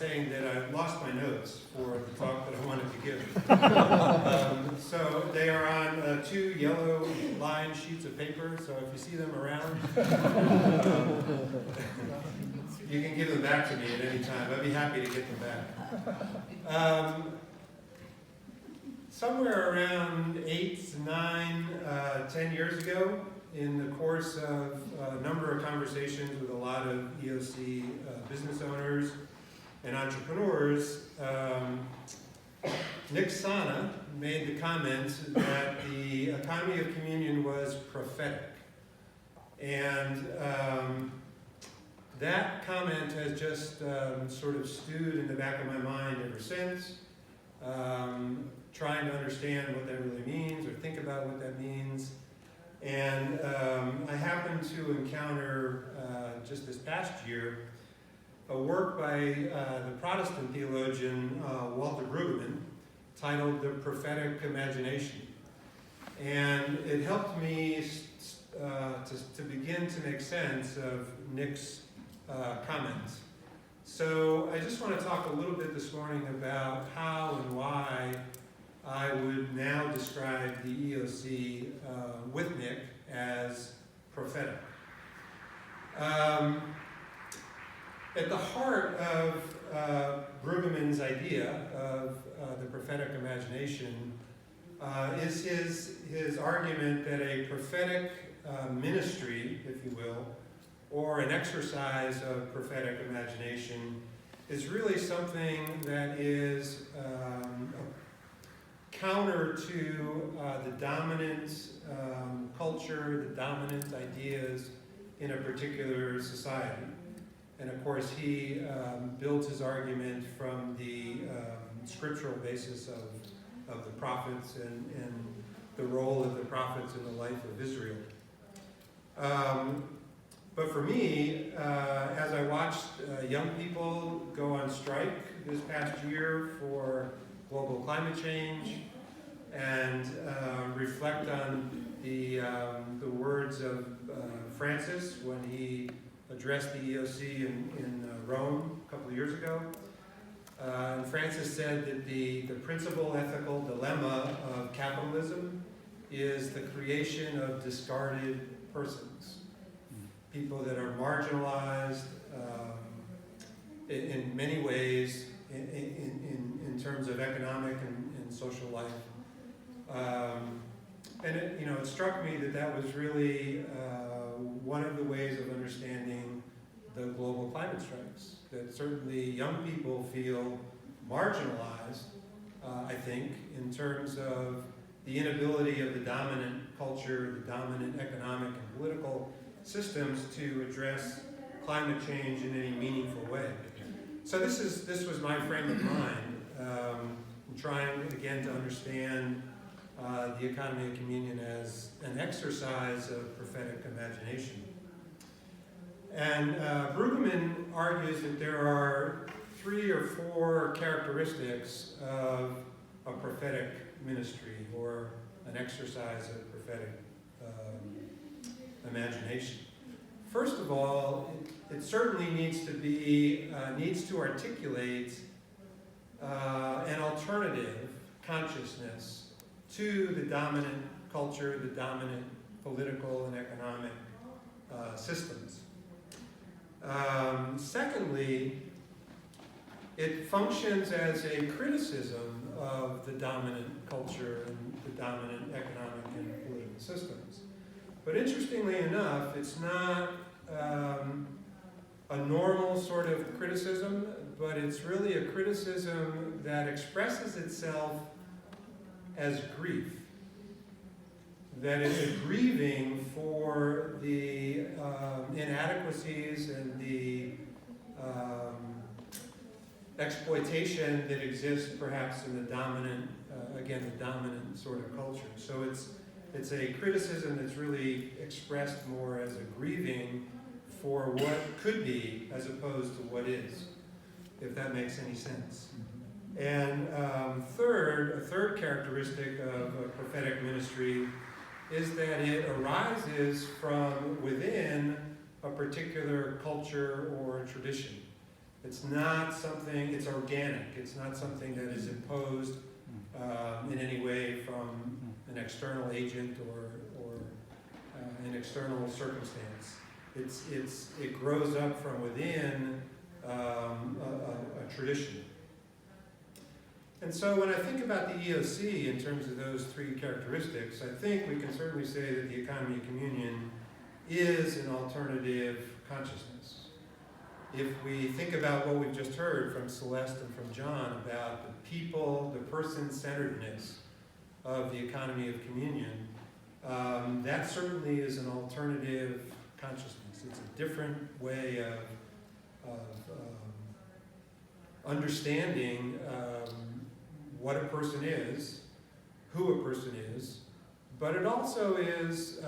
saying that I lost my notes for the talk that I wanted to give. So they are on 2 yellow lined sheets of paper, so if you see them around, you can give them back to me at any time. I'd be happy to get them back. Somewhere around 8, 9, 10 years ago, in the course of a number of conversations with a lot of EOC business owners and entrepreneurs, Nick Sana made the comment that the economy of communion was prophetic. And that comment has just sort of stewed in the back of my mind ever since, trying to understand what that really means or think about what that means. And I happened to encounter just this past year a work by the Protestant theologian Walter Brueggemann titled The Prophetic Imagination. And it helped me to begin to make sense of Nick's comments. So I just want to talk a little bit this morning about how and why I would now describe the EOC with Nick as prophetic. At the heart of Brueggemann's idea of the prophetic imagination is his argument that a prophetic ministry, if you will, or an exercise of prophetic imagination is really something that is counter to the dominant culture, the dominant ideas in a particular society. And of course, he builds his argument from the scriptural basis of the prophets and the role of the prophets in the life of Israel. But for me, as I watched young people go on strike this past year for global climate change and reflect on the words of Francis when he addressed the EOC in Rome a couple of years ago. And Francis said that the principal ethical dilemma of capitalism is the creation of discarded persons, people that are marginalized in many ways in terms of economic and social life. And it struck me that was really one of the ways of understanding the global climate strikes, that certainly young people feel marginalized, I think, in terms of the inability of the dominant culture, the dominant economic and political systems to address climate change in any meaningful way. So this was my frame of mind, trying again to understand the economy of communion as an exercise of prophetic imagination. And Brueggemann argues that there are 3 or 4 characteristics of a prophetic ministry or an exercise of prophetic imagination. First of all, it certainly needs to articulate an alternative consciousness to the dominant culture, the dominant political and economic systems. Secondly, it functions as a criticism of the dominant culture and the dominant economic and political systems. But interestingly enough, it's not a normal sort of criticism, but it's really a criticism that expresses itself as grief. That is a grieving for the inadequacies and the exploitation that exists perhaps in the dominant, the dominant sort of culture. So it's a criticism that's really expressed more as a grieving for what could be as opposed to what is, if that makes any sense. And a third characteristic of a prophetic ministry is that it arises from within a particular culture or tradition. It's not something, it's organic. It's not something that is imposed in any way from an external agent or an external circumstance. It grows up from within a tradition. And so when I think about the EOC in terms of those three characteristics, I think we can certainly say that the economy of communion is an alternative consciousness. If we think about what we've just heard from Celeste and from John about the people, the person-centeredness of the economy of communion, that certainly is an alternative consciousness. It's a different way of understanding what a person is, who a person is, but it also is,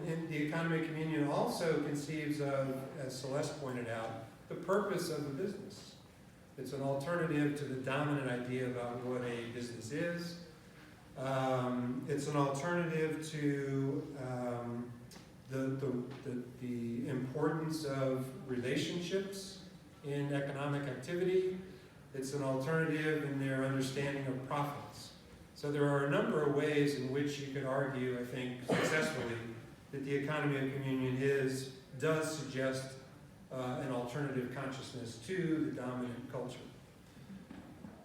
in the economy of communion also conceives of, as Celeste pointed out, the purpose of a business. It's an alternative to the dominant idea about what a business is. It's an alternative to the importance of relationships in economic activity. It's an alternative in their understanding of profits. So there are a number of ways in which you could argue, I think, successfully, that the economy of communion does suggest an alternative consciousness to the dominant culture.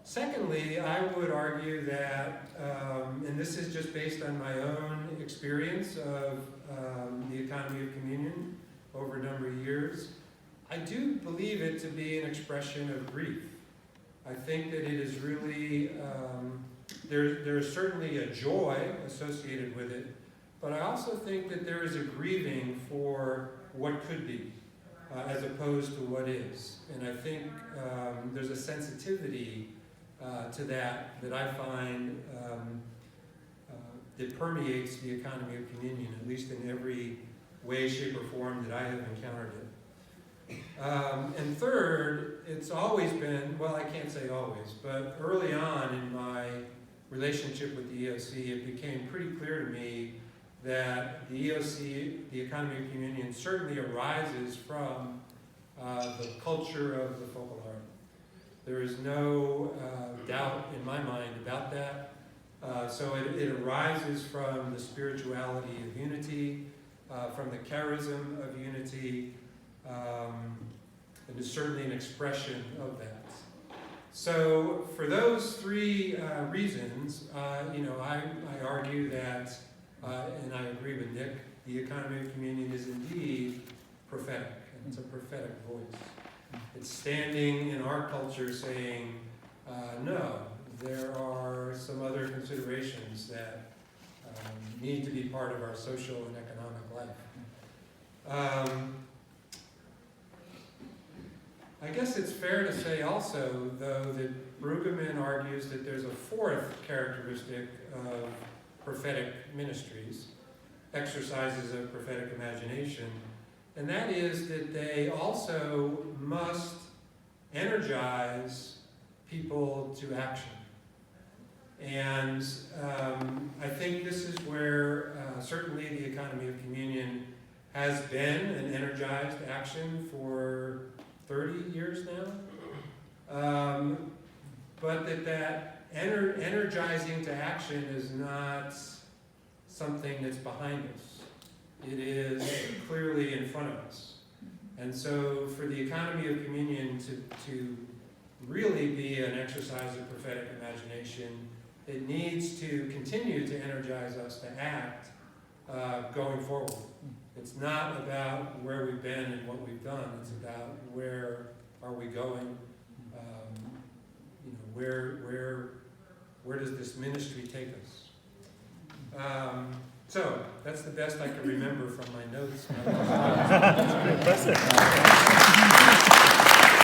Secondly, I would argue that, and this is just based on my own experience of the economy of communion over a number of years, I do believe it to be an expression of grief. I think that it is really, there's certainly a joy associated with it, but I also think that there is a grieving for what could be, as opposed to what is. And I think there's a sensitivity to that I find that permeates the economy of communion, at least in every way, shape, or form that I have encountered it. And third, it's always been, well, I can't say always, but early on in my relationship with the EOC, it became pretty clear to me that the EOC, the economy of communion, certainly arises from the culture of the focal art. There is no doubt in my mind about that. So it arises from the spirituality of unity, from the charism of unity, and is certainly an expression of that. So for those three reasons, I argue that, and I agree with Nick, the economy of communion is indeed prophetic, and it's a prophetic voice. It's standing in our culture saying, no, there are some other considerations that need to be part of our social and economic life. I guess it's fair to say also, though, that Brueggemann argues that there's a fourth characteristic of prophetic ministries, exercises of prophetic imagination, and that is that they also must energize people to action. And I think this is where certainly the economy of communion has been an energized action for 30 years now. But that energizing to action is not something that's behind us. It is clearly in front of us. And so for the economy of communion to really be an exercise of prophetic imagination, it needs to continue to energize us to act going forward. It's not about where we've been and what we've done. It's about where are we going. Where does this ministry take us? So that's the best I can remember from my notes.